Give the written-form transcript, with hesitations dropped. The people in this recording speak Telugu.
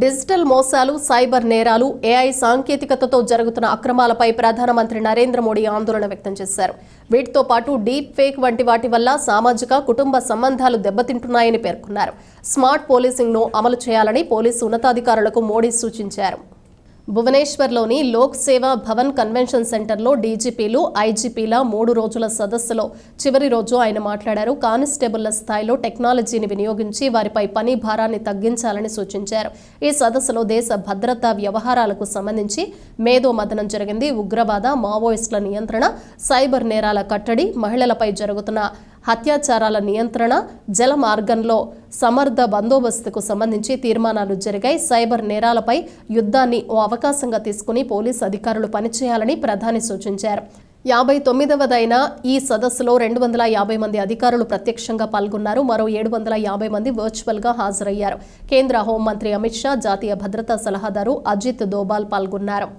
డిజిటల్ మోసాలు, సైబర్ నేరాలు, ఏఐ సాంకేతికతతో జరుగుతున్న అక్రమాలపై ప్రధానమంత్రి నరేంద్ర మోడీ ఆందోళన వ్యక్తం చేశారు. వీటితో పాటు డీప్ ఫేక్ వంటి వాటి వల్ల సామాజిక, కుటుంబ సంబంధాలు దెబ్బతింటున్నాయని పేర్కొన్నారు. స్మార్ట్ పోలీసింగ్ను అమలు చేయాలని పోలీసు ఉన్నతాధికారులకు మోడీ సూచించారు. భువనేశ్వర్లోని లోక్ సేవా భవన్ కన్వెన్షన్ సెంటర్లో డీజీపీలు, ఐజీపీల 3 రోజుల సదస్సులో చివరి రోజు ఆయన మాట్లాడారు. కానిస్టేబుళ్ల స్థాయిలో టెక్నాలజీని వినియోగించి వారిపై పని భారాన్ని తగ్గించాలని సూచించారు. ఈ సదస్సులో దేశ భద్రతా వ్యవహారాలకు సంబంధించి మేధోమథనం జరిగింది. ఉగ్రవాద, మావోయిస్టుల నియంత్రణ, సైబర్ నేరాల కట్టడి, మహిళలపై జరుగుతున్న హత్యాచారాల నియంత్రణ, జల మార్గంలో సమర్థ బందోబస్తుకు సంబంధించి తీర్మానాలు జరిగాయి. సైబర్ నేరాలపై యుద్ధాన్ని ఓ అవకాశంగా తీసుకుని పోలీసు అధికారులు పనిచేయాలని ప్రధాని సూచించారు. 59వదైన ఈ సదస్సులో 250 మంది అధికారులు ప్రత్యక్షంగా పాల్గొన్నారు. మరో 750 మంది వర్చువల్గా హాజరయ్యారు. కేంద్ర హోంమంత్రి అమిత్ షా, జాతీయ భద్రతా సలహాదారు అజిత్ దోబాల్ పాల్గొన్నారు.